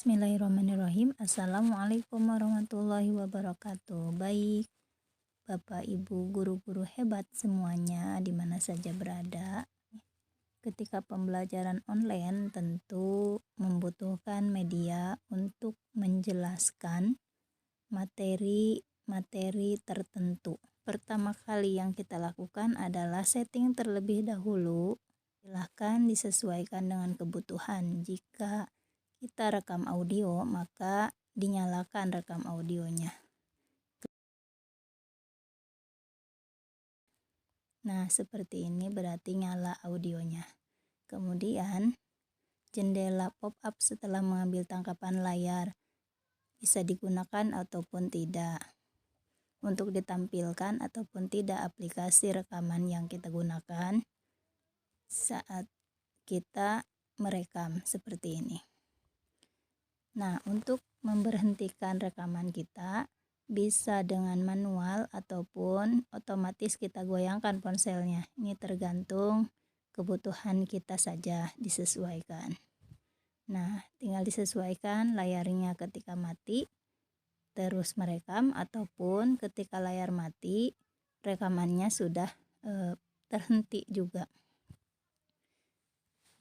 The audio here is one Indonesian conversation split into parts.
Bismillahirrahmanirrahim. Assalamualaikum warahmatullahi wabarakatuh. Baik, Bapak Ibu guru-guru hebat semuanya di mana saja berada. Ketika pembelajaran online tentu membutuhkan media untuk menjelaskan materi-materi tertentu. Pertama kali yang kita lakukan adalah setting terlebih dahulu. Silahkan disesuaikan dengan kebutuhan. Jika kita rekam audio, maka dinyalakan rekam audionya. Nah, seperti ini berarti nyala audionya. Kemudian, jendela pop-up setelah mengambil tangkapan layar bisa digunakan ataupun tidak. Untuk ditampilkan ataupun tidak aplikasi rekaman yang kita gunakan saat kita merekam seperti ini. Nah, untuk memberhentikan rekaman kita bisa dengan manual ataupun otomatis kita goyangkan ponselnya. Ini tergantung kebutuhan kita saja, disesuaikan. Nah, tinggal disesuaikan layarnya ketika mati terus merekam ataupun ketika layar mati rekamannya sudah terhenti juga.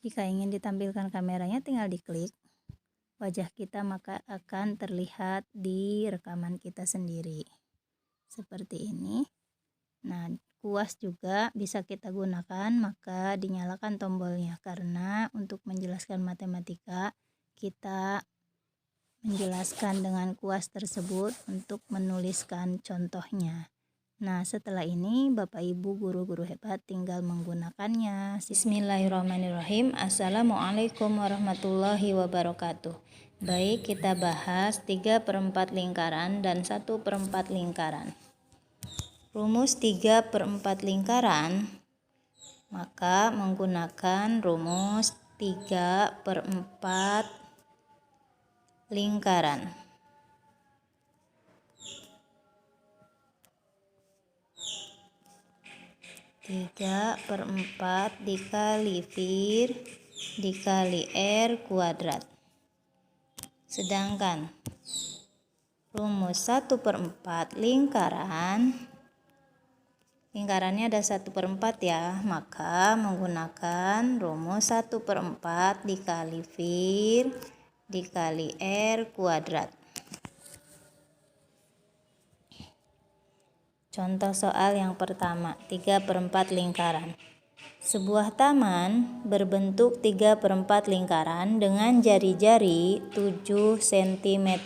Jika ingin ditampilkan kameranya tinggal diklik wajah kita, maka akan terlihat di rekaman kita sendiri seperti ini. Nah, kuas juga bisa kita gunakan, maka dinyalakan tombolnya karena untuk menjelaskan matematika kita menjelaskan dengan kuas tersebut untuk menuliskan contohnya. Nah, setelah ini Bapak Ibu guru-guru hebat tinggal menggunakannya. Bismillahirrahmanirrahim. Assalamualaikum warahmatullahi wabarakatuh. Baik, kita bahas 3/4 lingkaran dan 1/4 lingkaran. Rumus 3/4 lingkaran, maka menggunakan rumus 3/4 lingkaran. Tiga per 4 dikali vir dikali R kuadrat. Sedangkan rumus 1/4 lingkarannya ada 1/4 ya, maka menggunakan rumus 1/4 dikali vir dikali R kuadrat. Contoh soal yang pertama, 3/4 lingkaran. Sebuah taman berbentuk 3/4 lingkaran dengan jari-jari 7 cm.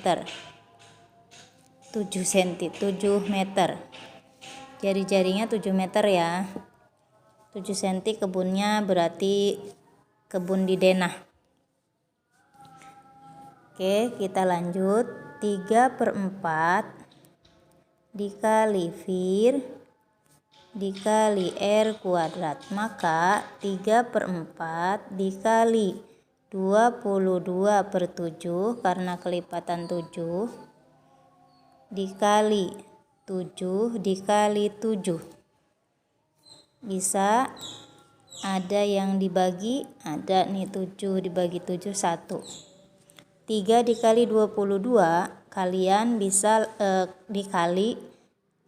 7 meter. Jari-jarinya 7 meter ya. 7 cm kebunnya berarti kebun di denah. Oke, kita lanjut. 3/4 dikali vir dikali R kuadrat, maka 3/4 dikali 22/7 karena kelipatan 7 dikali 7 dikali 7 bisa ada yang dibagi, ada nih 7 dibagi 7 1. 3 dikali 22 kalian bisa dikali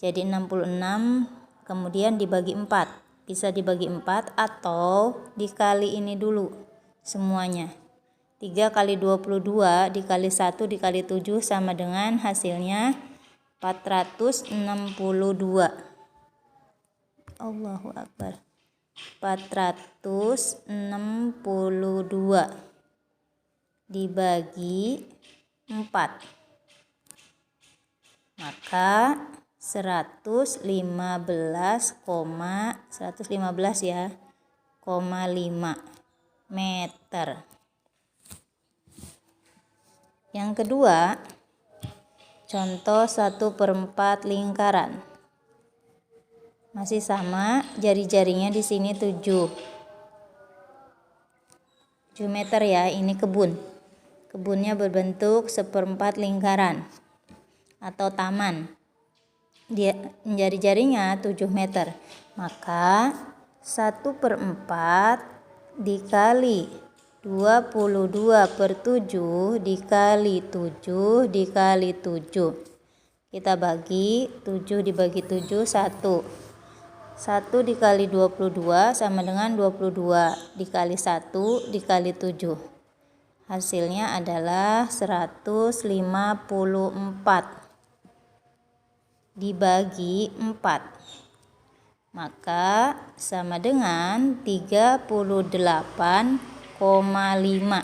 jadi 66, kemudian dibagi 4. Bisa dibagi 4 atau dikali ini dulu semuanya. 3 kali 22 dikali 1 dikali 7 sama dengan hasilnya 462. Allahu Akbar. 462 dibagi 4. Maka 115 ya, 5 meter. Yang kedua, contoh 1/4 lingkaran. Masih sama, jari-jarinya di sini 7 meter ya, ini kebun. Kebunnya berbentuk 1/4 lingkaran atau taman. Dia jari-jarinya 7 meter. Maka 1/4 dikali 22/7 dikali 7 dikali 7. Kita bagi 7 dibagi 7 1. 1 dikali 22 sama dengan 22 dikali 1 dikali 7. Hasilnya adalah 154 dibagi 4. Maka sama dengan 38,5.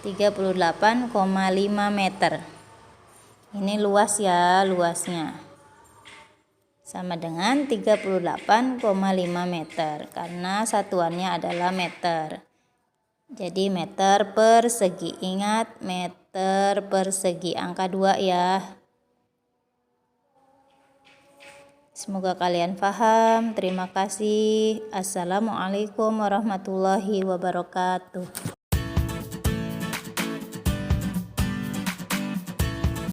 38,5 meter. Ini luas ya, luasnya. Sama dengan 38,5 meter karena satuannya adalah meter. Jadi meter persegi. Ingat, meter persegi angka 2 ya. Semoga kalian paham. Terima kasih. Assalamualaikum warahmatullahi wabarakatuh.